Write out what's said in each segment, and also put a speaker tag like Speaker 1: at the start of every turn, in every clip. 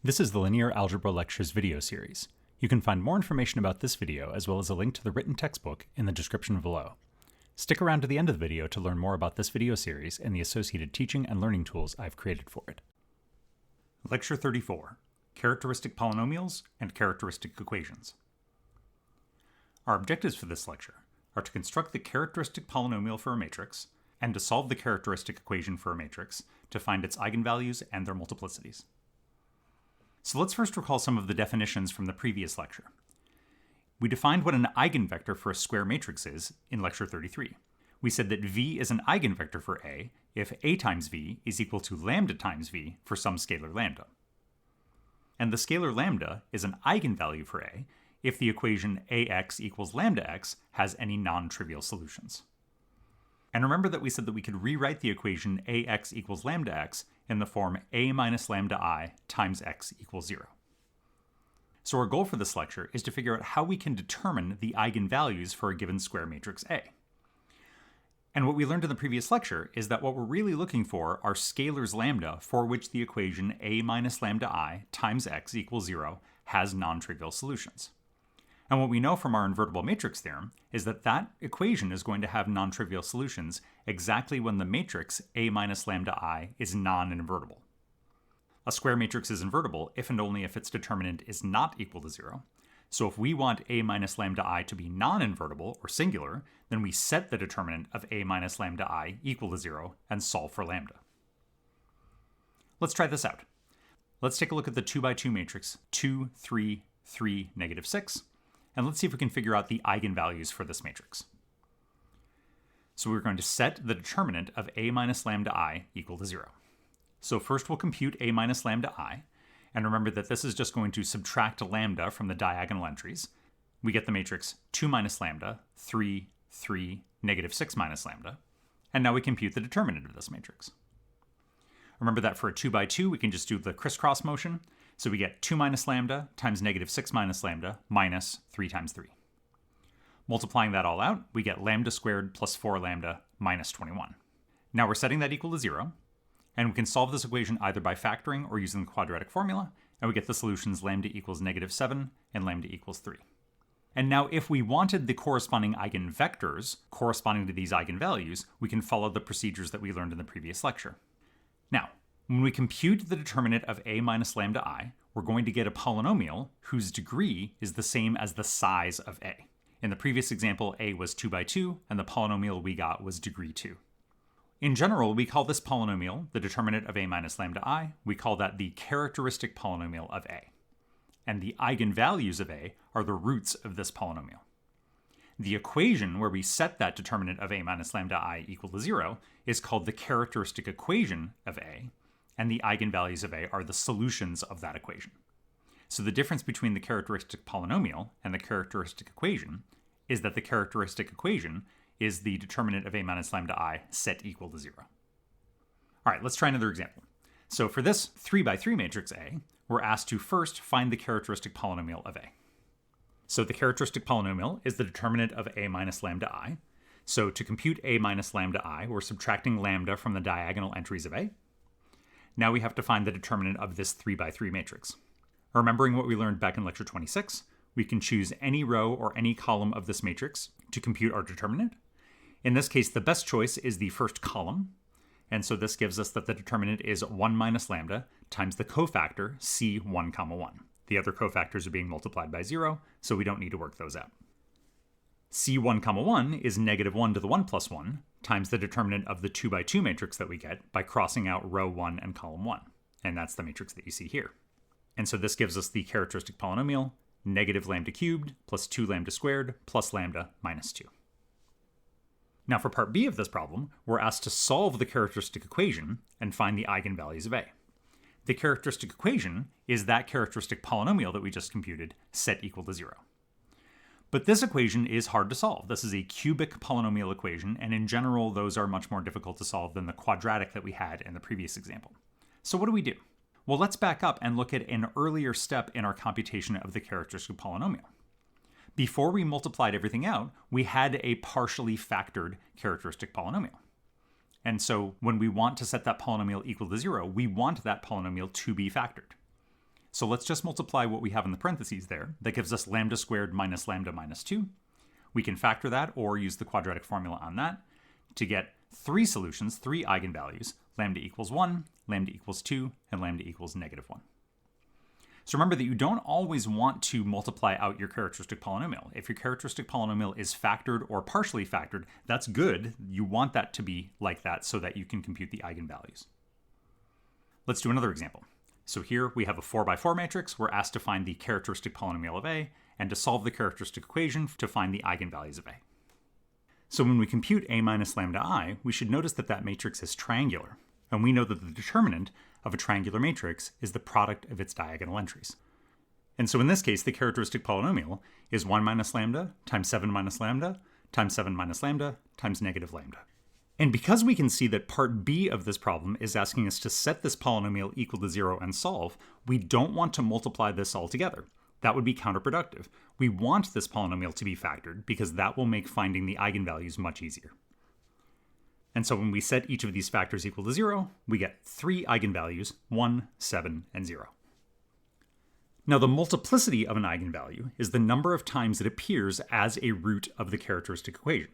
Speaker 1: This is the Linear Algebra Lectures video series. You can find more information about this video as well as a link to the written textbook in the description below. Stick around to the end of the video to learn more about this video series and the associated teaching and learning tools I've created for it. Lecture 34, Characteristic Polynomials and Characteristic Equations. Our objectives for this lecture are to construct the characteristic polynomial for a matrix and to solve the characteristic equation for a matrix to find its eigenvalues and their multiplicities. So let's first recall some of the definitions from the previous lecture. We defined what an eigenvector for a square matrix is in lecture 33. We said that V is an eigenvector for A if A times V is equal to lambda times V for some scalar lambda. And the scalar lambda is an eigenvalue for A if the equation AX equals lambda x has any non-trivial solutions. And remember that we said that we could rewrite the equation AX equals lambda x in the form A minus lambda I times x equals 0. So our goal for this lecture is to figure out how we can determine the eigenvalues for a given square matrix A. And what we learned in the previous lecture is that what we're really looking for are scalars lambda for which the equation A minus lambda I times x equals 0 has non-trivial solutions. And what we know from our invertible matrix theorem is that that equation is going to have non-trivial solutions exactly when the matrix A minus lambda I is non-invertible. A square matrix is invertible if and only if its determinant is not equal to 0. So if we want A minus lambda I to be non-invertible or singular, then we set the determinant of A minus lambda I equal to 0 and solve for lambda. Let's try this out. Let's take a look at the 2 by 2 matrix 2, 3, 3, negative 6. And let's see if we can figure out the eigenvalues for this matrix. So we're going to set the determinant of A minus lambda I equal to 0. So first we'll compute A minus lambda I, and remember that this is just going to subtract lambda from the diagonal entries. We get the matrix 2 minus lambda, 3, 3, negative 6 minus lambda, and now we compute the determinant of this matrix. Remember that for a 2 by 2 we can just do the crisscross motion. So we get 2 minus lambda times negative 6 minus lambda minus 3 times 3. Multiplying that all out, we get lambda squared plus 4 lambda minus 21. Now we're setting that equal to 0, and we can solve this equation either by factoring or using the quadratic formula, and we get the solutions lambda equals negative 7 and lambda equals 3. And now if we wanted the corresponding eigenvectors corresponding to these eigenvalues, we can follow the procedures that we learned in the previous lecture. Now, when we compute the determinant of A minus lambda I, we're going to get a polynomial whose degree is the same as the size of A. In the previous example, A was 2 by 2, and the polynomial we got was degree 2. In general, we call this polynomial, the determinant of A minus lambda I, we call that the characteristic polynomial of A. And the eigenvalues of A are the roots of this polynomial. The equation where we set that determinant of A minus lambda I equal to 0 is called the characteristic equation of A, and the eigenvalues of A are the solutions of that equation. So the difference between the characteristic polynomial and the characteristic equation is that the characteristic equation is the determinant of A minus lambda I set equal to 0. All right, let's try another example. So for this 3 by 3 matrix A, we're asked to first find the characteristic polynomial of A. So the characteristic polynomial is the determinant of A minus lambda I. So to compute A minus lambda I, we're subtracting lambda from the diagonal entries of A. Now we have to find the determinant of this 3 by 3 matrix. Remembering what we learned back in lecture 26, we can choose any row or any column of this matrix to compute our determinant. In this case, the best choice is the first column. And so this gives us that the determinant is 1 minus lambda times the cofactor C1, 1. The other cofactors are being multiplied by 0, so we don't need to work those out. C1, 1 is negative 1 to the 1 plus 1 times the determinant of the 2 by 2 matrix that we get by crossing out row 1 and column 1. And that's the matrix that you see here. And so this gives us the characteristic polynomial, negative lambda cubed plus 2 lambda squared plus lambda minus 2. Now for part B of this problem, we're asked to solve the characteristic equation and find the eigenvalues of A. The characteristic equation is that characteristic polynomial that we just computed set equal to 0. But this equation is hard to solve. This is a cubic polynomial equation, and in general, those are much more difficult to solve than the quadratic that we had in the previous example. So what do? Well, let's back up and look at an earlier step in our computation of the characteristic polynomial. Before we multiplied everything out, we had a partially factored characteristic polynomial. And so when we want to set that polynomial equal to 0, we want that polynomial to be factored. So let's just multiply what we have in the parentheses there. That gives us lambda squared minus lambda minus 2. We can factor that or use the quadratic formula on that to get 3 solutions, 3 eigenvalues, lambda equals 1, lambda equals 2, and lambda equals negative 1. So remember that you don't always want to multiply out your characteristic polynomial. If your characteristic polynomial is factored or partially factored, that's good. You want that to be like that so that you can compute the eigenvalues. Let's do another example. So here we have a 4x4 matrix. We're asked to find the characteristic polynomial of A and to solve the characteristic equation to find the eigenvalues of A. So when we compute A minus lambda I, we should notice that that matrix is triangular. And we know that the determinant of a triangular matrix is the product of its diagonal entries. And so in this case, the characteristic polynomial is 1 minus lambda times 7 minus lambda times 7 minus lambda times negative lambda. And because we can see that part B of this problem is asking us to set this polynomial equal to 0 and solve, we don't want to multiply this all together. That would be counterproductive. We want this polynomial to be factored because that will make finding the eigenvalues much easier. And so when we set each of these factors equal to 0, we get 3 eigenvalues, 1, 7, and 0. Now the multiplicity of an eigenvalue is the number of times it appears as a root of the characteristic equation.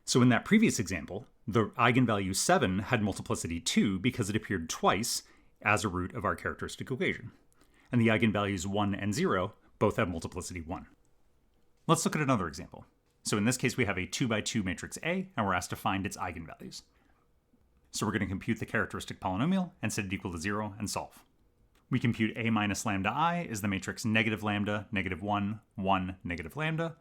Speaker 1: So in that previous example, the eigenvalue 7 had multiplicity 2 because it appeared twice as a root of our characteristic equation. And the eigenvalues 1 and 0 both have multiplicity 1. Let's look at another example. So in this case, we have a 2x2 matrix A, and we're asked to find its eigenvalues. So we're going to compute the characteristic polynomial and set it equal to 0 and solve. We compute A minus lambda I is the matrix negative lambda, negative 1, 1, negative lambda.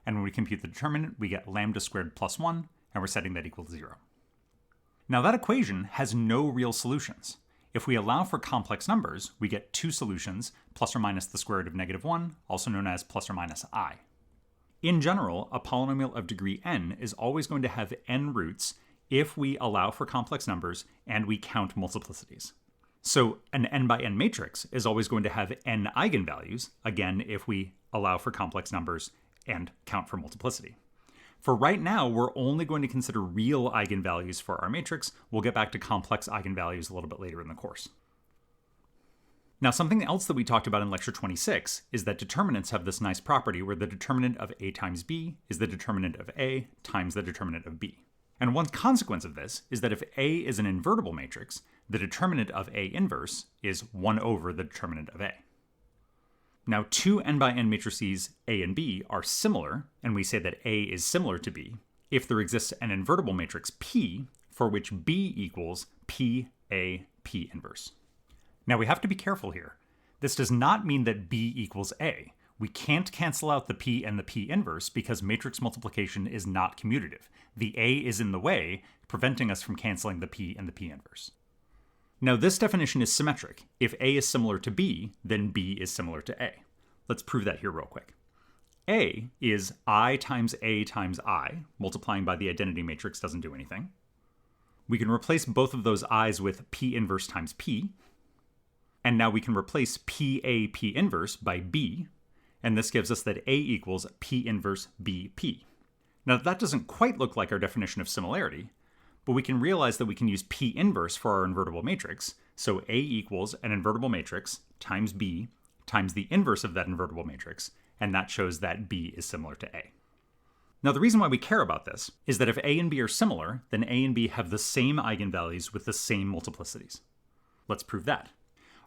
Speaker 1: And when we compute the determinant, we get lambda squared plus 1, and we're setting that equal to 0. Now that equation has no real solutions. If we allow for complex numbers, we get 2 solutions, plus or minus the square root of negative 1, also known as plus or minus I. In general, a polynomial of degree n is always going to have n roots if we allow for complex numbers and we count multiplicities. So an n by n matrix is always going to have n eigenvalues, again, if we allow for complex numbers and count for multiplicity. For right now, we're only going to consider real eigenvalues for our matrix. We'll get back to complex eigenvalues a little bit later in the course. Now, something else that we talked about in lecture 26 is that determinants have this nice property where the determinant of A times B is the determinant of A times the determinant of B. And one consequence of this is that if A is an invertible matrix, the determinant of A inverse is 1 over the determinant of A. Now, two n by n matrices A and B are similar, and we say that A is similar to B, if there exists an invertible matrix P for which B equals P A P inverse. Now, we have to be careful here. This does not mean that B equals A. We can't cancel out the P and the P inverse because matrix multiplication is not commutative. The A is in the way, preventing us from canceling the P and the P inverse. Now, this definition is symmetric. If A is similar to B, then B is similar to A. Let's prove that here real quick. A is I times A times I. Multiplying by the identity matrix doesn't do anything. We can replace both of those I's with P inverse times P. And now we can replace PA P inverse by B. And this gives us that A equals P inverse BP. Now, that doesn't quite look like our definition of similarity, but we can realize that we can use P inverse for our invertible matrix. So A equals an invertible matrix times B times the inverse of that invertible matrix, and that shows that B is similar to A. Now, the reason why we care about this is that if A and B are similar, then A and B have the same eigenvalues with the same multiplicities. Let's prove that.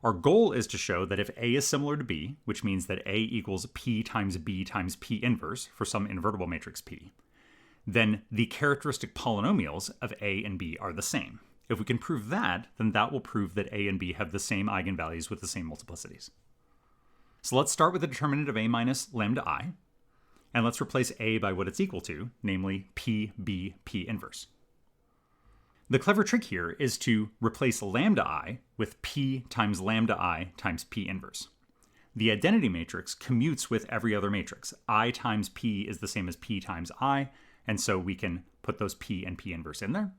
Speaker 1: Our goal is to show that if A is similar to B, which means that A equals P times P inverse for some invertible matrix P, then the characteristic polynomials of A and B are the same. If we can prove that, then that will prove that A and B have the same eigenvalues with the same multiplicities. So let's start with the determinant of A minus lambda I, and let's replace A by what it's equal to, namely P inverse. The clever trick here is to replace lambda I with P times lambda I times P inverse. The identity matrix commutes with every other matrix. I times P is the same as P times I, and so we can put those P and P inverse in there.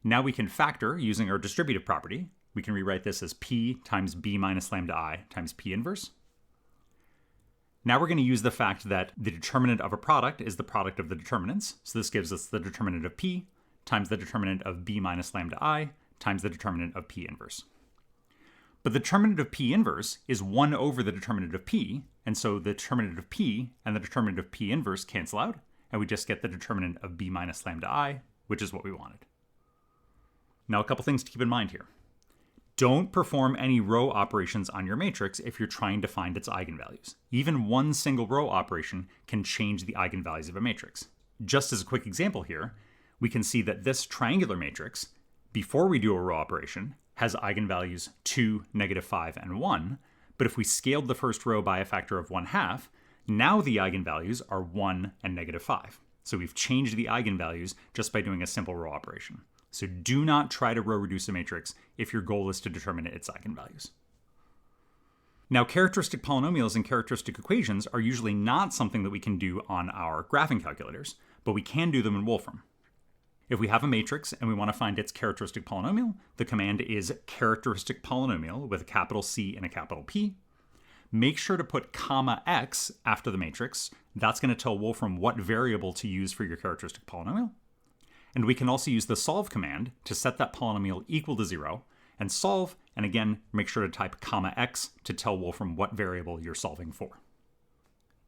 Speaker 1: Now we can factor using our distributive property. We can rewrite this as P times B minus lambda I times P inverse. Now we're going to use the fact that the determinant of a product is the product of the determinants. So this gives us the determinant of P times the determinant of B minus lambda I times the determinant of P inverse. But the determinant of P inverse is 1 over the determinant of P, and so the determinant of P and the determinant of P inverse cancel out, and we just get the determinant of B minus lambda I, which is what we wanted. Now a couple things to keep in mind here. Don't perform any row operations on your matrix if you're trying to find its eigenvalues. Even one single row operation can change the eigenvalues of a matrix. Just as a quick example here, we can see that this triangular matrix, before we do a row operation, has eigenvalues 2, -5, and 1, but if we scaled the first row by a factor of 1/2, now the eigenvalues are 1 and -5. So we've changed the eigenvalues just by doing a simple row operation. So do not try to row reduce a matrix if your goal is to determine its eigenvalues. Now, characteristic polynomials and characteristic equations are usually not something that we can do on our graphing calculators, but we can do them in Wolfram. If we have a matrix and we want to find its characteristic polynomial, the command is characteristic polynomial with a capital C and a capital P. Make sure to put comma x after the matrix. That's going to tell Wolfram what variable to use for your characteristic polynomial. And we can also use the solve command to set that polynomial equal to 0 and solve, and again, make sure to type comma x to tell Wolfram what variable you're solving for.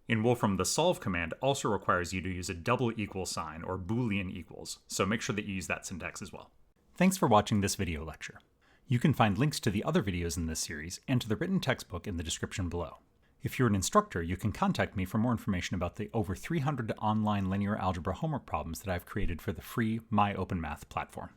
Speaker 1: In Wolfram, the solve command also requires you to use a double equal sign or Boolean equals, so make sure that you use that syntax as well. Thanks for watching this video lecture. You can find links to the other videos in this series and to the written textbook in the description below. If you're an instructor, you can contact me for more information about the over 300 online linear algebra homework problems that I've created for the free My Open Math platform.